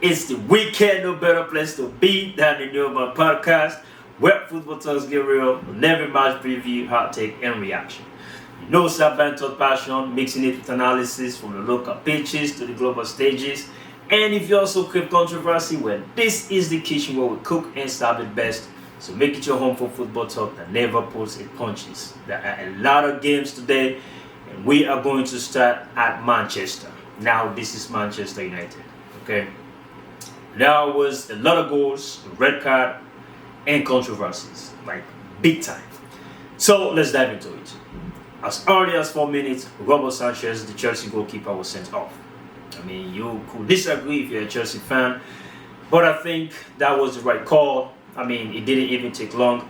It's the weekend, no better place to be than the New My podcast, where football talks get real, on every match preview, hot take, and reaction. You know, Sabantot passion, mixing it with analysis from the local pitches to the global stages. And if you also crave controversy, well, this is the kitchen where we cook and serve it best. So make it your home for football talk that never pulls its punches. There are a lot of games today, and we are going to start at Manchester. Now, this is Manchester United, okay? There was a lot of goals, red card, and controversies, like big time. So let's dive into it. As early as 4 minutes, Roberto Sanchez, the Chelsea goalkeeper, was sent off. I mean, you could disagree if you're a Chelsea fan, but I think that was the right call. I mean, it didn't even take long.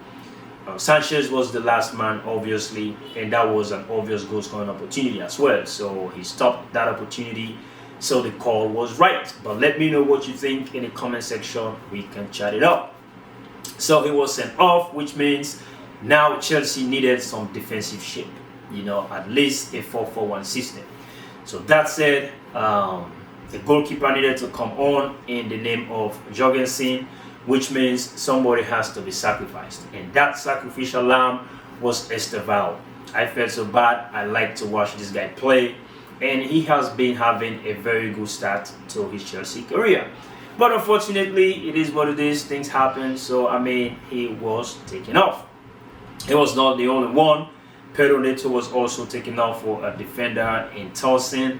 Sanchez was the last man, obviously, and that was an obvious goal scoring opportunity as well. So he stopped that opportunity. So the call was right. But let me know what you think in the comment section. We can chat it up. So he was sent off, which means now Chelsea needed some defensive shape. You know, at least a 4-4-1 system. So that said, the goalkeeper needed to come on in the name of Jorgensen, which means somebody has to be sacrificed. And that sacrificial lamb was Estevao. I felt so bad. I like to watch this guy play. And he has been having a very good start to his Chelsea career. But unfortunately, it is what it is. Things happen. So, I mean, he was taken off. He was not the only one. Pedro Neto was also taken off for a defender in Towson.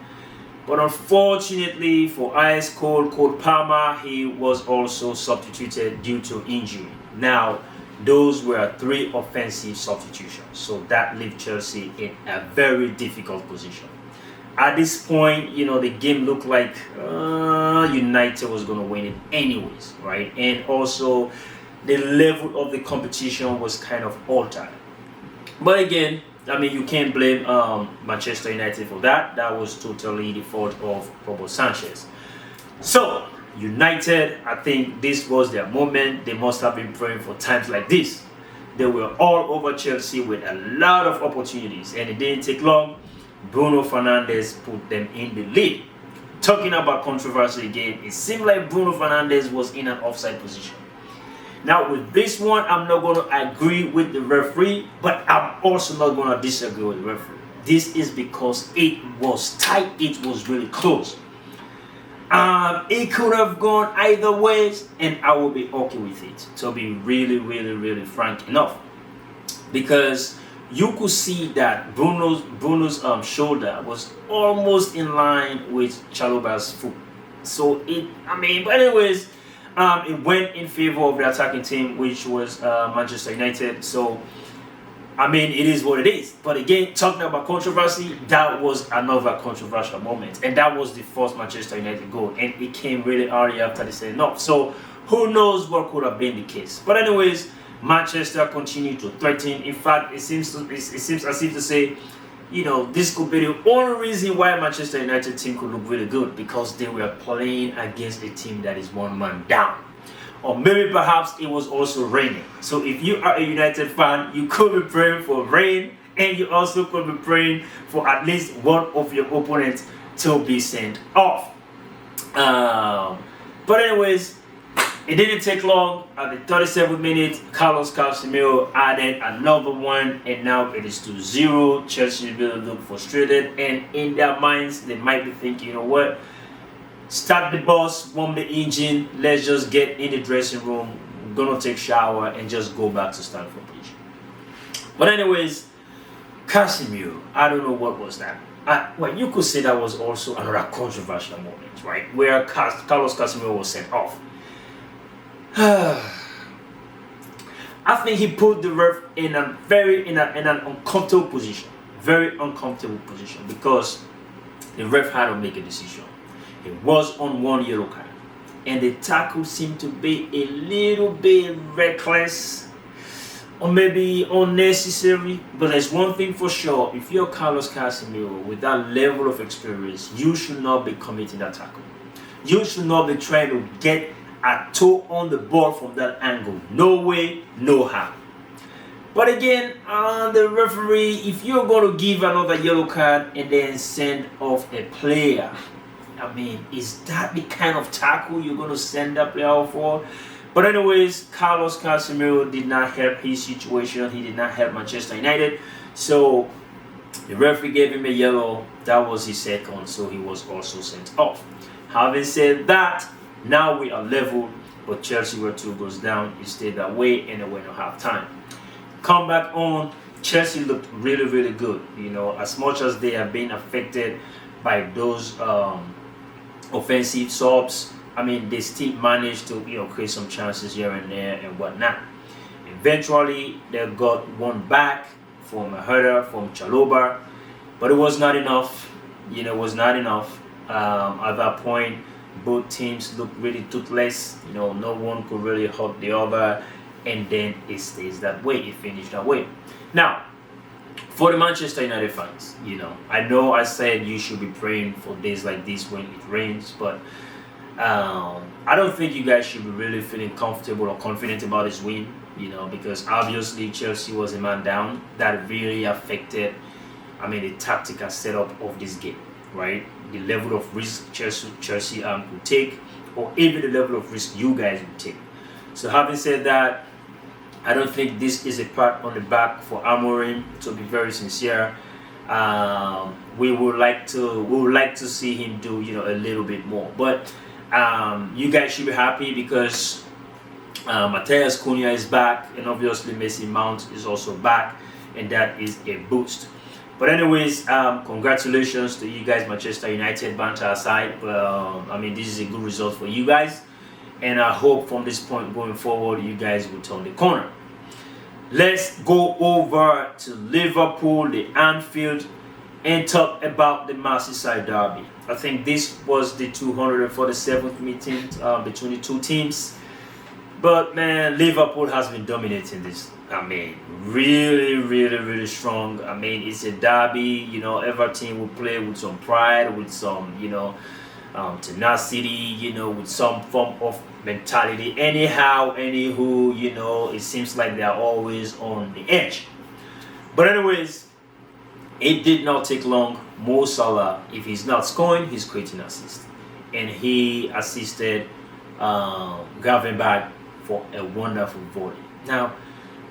But unfortunately for Ice Cold Palmer, he was also substituted due to injury. Now, those were 3 offensive substitutions. So that left Chelsea in a very difficult position. At this point, you know, the game looked like United was going to win it anyways, right? And also, the level of the competition was kind of altered. But again, I mean, you can't blame Manchester United for that. That was totally the fault of Roberto Sanchez. So, United, I think this was their moment. They must have been praying for times like this. They were all over Chelsea with a lot of opportunities, and it didn't take long. Bruno Fernandes put them in the lead. Talking about controversy again, it seemed like Bruno Fernandes was in an offside position. Now with this one, I'm not going to agree with the referee, but I'm also not going to disagree with the referee. This is because it was tight, it was really close. It could have gone either ways, and I will be okay with it, to be really frank enough. Because you could see that Bruno's shoulder was almost in line with Chalobah's foot. So but anyways, it went in favor of the attacking team, which was Manchester United. So, I mean, it is what it is. But again, talking about controversy, that was another controversial moment. And that was the first Manchester United goal. And it came really early after they said no. So, who knows what could have been the case. But anyways, Manchester continued to threaten. In fact, it seems as if to say, you know, this could be the only reason why Manchester United team could look really good, because they were playing against a team that is one man down. Or maybe perhaps it was also raining. So if you are a United fan, you could be praying for rain, and you also could be praying for at least one of your opponents to be sent off. But anyways, it didn't take long. At the 37th minute, Carlos Casemiro added another one, and now it is 2-0. Chelsea really look frustrated, and in their minds, they might be thinking, you know what? Start the bus, warm the engine. Let's just get in the dressing room. I'm gonna take a shower and just go back to Stamford Bridge. But anyways, Casemiro, I don't know what was that. Well, you could say that was also another controversial moment, right? Where Carlos Casemiro was sent off. I think he put the ref in an uncomfortable position, very uncomfortable position, because the ref had to make a decision. It was on 1 yellow card, and the tackle seemed to be a little bit reckless or maybe unnecessary. But there's one thing for sure: if you're Carlos Casemiro with that level of experience, you should not be committing that tackle. You should not be trying to get a toe on the ball from that angle. No way, no how. But again, the referee, if you're going to give another yellow card and then send off a player, I mean, is that the kind of tackle you're going to send that player out for? But anyways, Carlos Casemiro did not help his situation. He did not help Manchester United. So the referee gave him a yellow. That was his second, so he was also sent off. Having said that, now we are level, but Chelsea were 2 goals down. It stayed that way, and they went to half time. Come back on, Chelsea looked really, really good. You know, as much as they have been affected by those offensive subs, I mean, they still managed to, you know, create some chances here and there and whatnot. Eventually, they got one back from a header from Chalobah, but it was not enough. You know, it was not enough. At that point, both teams looked really toothless. You know, no one could really hurt the other, and then it stays that way. It finished that way. Now, for the Manchester United fans, you know I said you should be praying for days like this when it rains, but I don't think you guys should be really feeling comfortable or confident about this win, you know, because obviously Chelsea was a man down. That really affected, I mean, the tactical setup of this game, right? The level of risk Chelsea could take, or even the level of risk you guys would take. So having said that, I don't think this is a pat on the back for Amorim, to be very sincere. We would like to see him do, you know, a little bit more. But you guys should be happy because Matheus Cunha is back, and obviously Mason Mount is also back, and that is a boost. But anyways, congratulations to you guys, Manchester United, banter aside. I mean, this is a good result for you guys. And I hope from this point going forward, you guys will turn the corner. Let's go over to Liverpool, the Anfield, and talk about the Merseyside derby. I think this was the 247th meeting between the two teams. But man, Liverpool has been dominating this. I mean, really, really, really strong. I mean, it's a derby. You know, Everton will play with some pride, with some, you know, tenacity, you know, with some form of mentality. Anyhow, anywho, you know, it seems like they are always on the edge. But anyways, it did not take long. Mo Salah, if he's not scoring, he's creating assists, and he assisted Gravenberch for a wonderful volley. Now,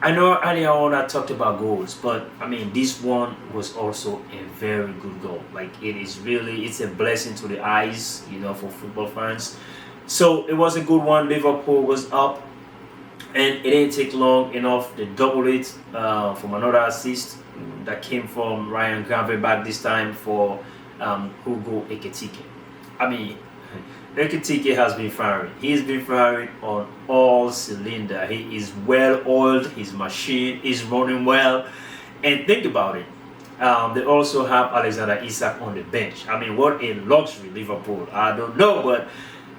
I know earlier on I talked about goals, but I mean, this one was also a very good goal. Like, it's a blessing to the eyes, you know, for football fans. So it was a good one. Liverpool was up, and it didn't take long enough. They doubled it from another assist that came from Ryan Gravenberch, this time for Hugo Ekitike. I mean, Ekitike has been firing. He's been firing on all cylinders. He is well oiled. His machine is running well. And think about it. They also have Alexander Isak on the bench. I mean, what a luxury, Liverpool. I don't know, but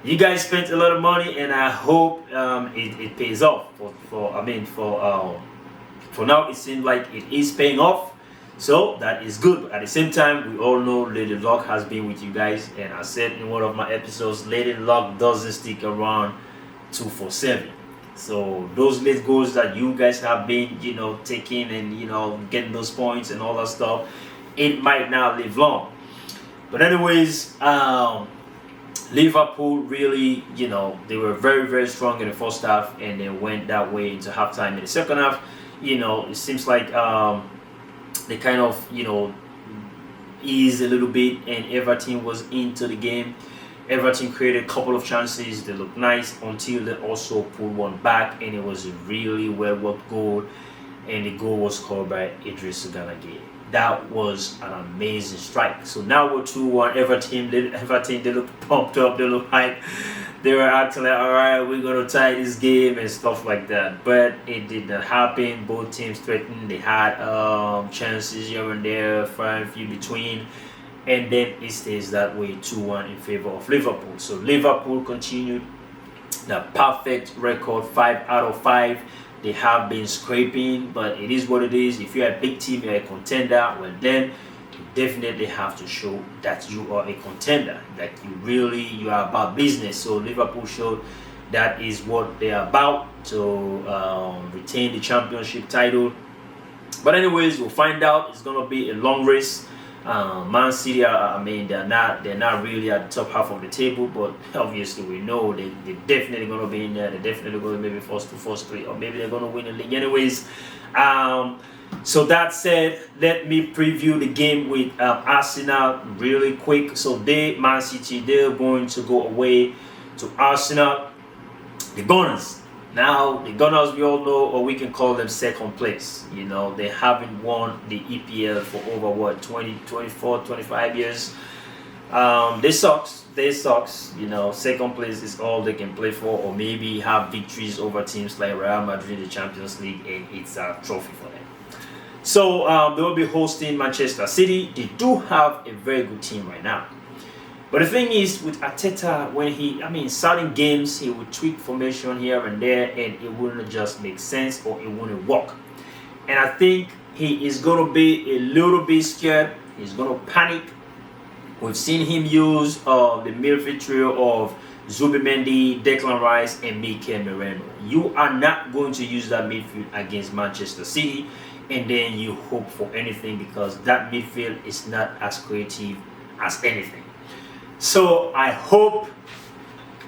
you guys spent a lot of money, and I hope it pays off. For now, it seems like it is paying off. So that is good. But at the same time, we all know Lady Luck has been with you guys, and I said in one of my episodes, Lady Luck doesn't stick around 247. So those late goals that you guys have been, you know, taking and, you know, getting those points and all that stuff, it might not live long. But anyways, Liverpool really, you know, they were very, very strong in the first half, and they went that way into halftime. In the second half, you know, it seems like they kind of, you know, eased a little bit, and Everton was into the game. Everton created a couple of chances. They looked nice until they also pulled one back, and it was a really well worked goal, and the goal was scored by Idris Gana Gueye. That was an amazing strike. So now we're 2-1. Everton, they look pumped up. They look hyped. They were acting like, all right, we're going to tie this game and stuff like that. But it did not happen. Both teams threatened. They had chances here and there, far and few between. And then it stays that way, 2-1 in favor of Liverpool. So Liverpool continued the perfect record, 5 out of 5. They have been scraping, but it is what it is. If you're a big team, you're a contender, well then you definitely have to show that you are a contender, that you are about business. So Liverpool showed that is what they are about, to retain the championship title. But anyways, we'll find out. It's going to be a long race. Man City, they're not really at the top half of the table, but obviously we know they're definitely going to be in there. They're definitely going to maybe first two, first three, or maybe they're going to win the league anyways. So that said, let me preview the game with Arsenal really quick. So Man City, they're going to go away to Arsenal. The Gunners. Now, the Gunners, we all know, or we can call them second place. You know, they haven't won the EPL for over, 20, 24, 25 years. They sucks. You know, second place is all they can play for, or maybe have victories over teams like Real Madrid, the Champions League, and it's a trophy for them. So, they will be hosting Manchester City. They do have a very good team right now. But the thing is, with Arteta, when certain games, he would tweak formation here and there, and it wouldn't just make sense, or it wouldn't work. And I think he is going to be a little bit scared. He's going to panic. We've seen him use the midfield trio of Zubimendi, Declan Rice, and Mikel Merino. You are not going to use that midfield against Manchester City, and then you hope for anything, because that midfield is not as creative as anything. So I hope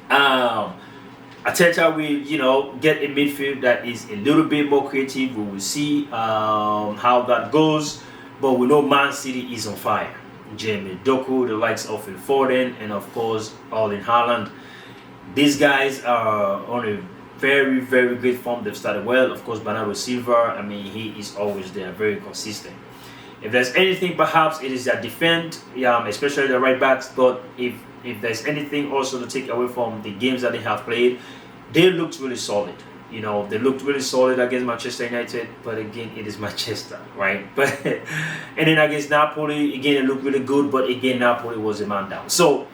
Arteta will, get a midfield that is a little bit more creative. We will see how that goes. But we know Man City is on fire. Jamie Doku, the likes of Phil Foden, and of course Erling Haaland. These guys are on a very, very good form. They've started well. Of course, Bernardo Silva, he is always there, very consistent. If there's anything, perhaps it is their defense, especially the right backs. But if there's anything also to take away from the games that they have played, they looked really solid. They looked really solid against Manchester United. But again, it is Manchester, right? And then against Napoli, again, it looked really good. But again, Napoli was a man down. So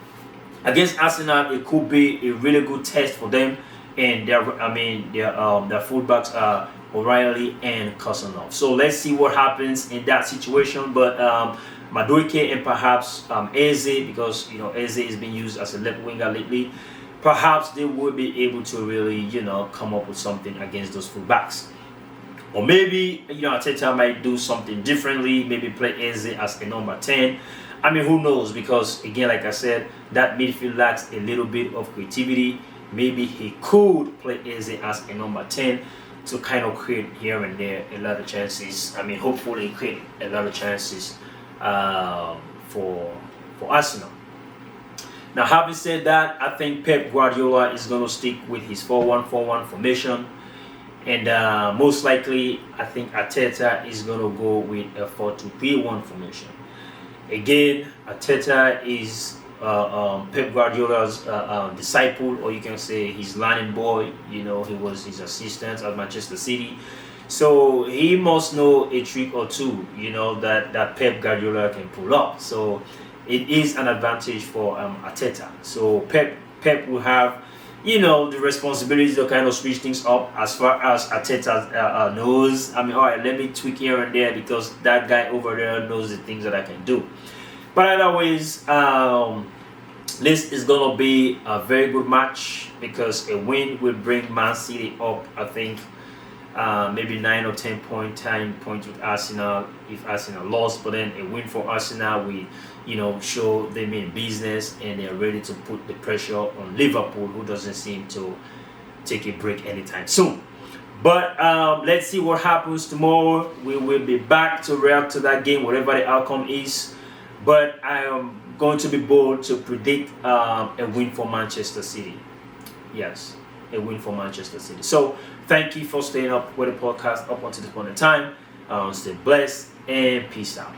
against Arsenal, it could be a really good test for them. And their fullbacks are O'Reilly and Kosanov. So let's see what happens in that situation. But Madueke and perhaps Eze, because Eze is being used as a left winger lately, perhaps they will be able to really come up with something against those fullbacks. Or maybe Arteta might do something differently. Maybe play Eze as a number 10. Who knows? Because again, like I said, that midfield lacks a little bit of creativity. Maybe he could play Eze as a number 10 to kind of create here and there a lot of chances. Hopefully create a lot of chances for Arsenal. Now, having said that, I think Pep Guardiola is going to stick with his 4-1-4-1 formation. And most likely, I think Arteta is going to go with a 4-2-3-1 formation. Again, Arteta is Pep Guardiola's disciple, or you can say his learning boy. He was his assistant at Manchester City, so he must know a trick or two, that Pep Guardiola can pull up. So it is an advantage for Arteta. So Pep will have the responsibility to kind of switch things up as far as Arteta knows. All right, let me tweak here and there because that guy over there knows the things that I can do. But otherwise, this is going to be a very good match, because a win will bring Man City up, I think, maybe 9 or 10 points with Arsenal if Arsenal lost. But then a win for Arsenal will, show they mean business and they're ready to put the pressure on Liverpool, who doesn't seem to take a break anytime soon. But let's see what happens tomorrow. We will be back to react to that game, whatever the outcome is. But I am going to be bold to predict a win for Manchester City. Yes, a win for Manchester City. So thank you for staying up with the podcast up until this point in time. Stay blessed and peace out.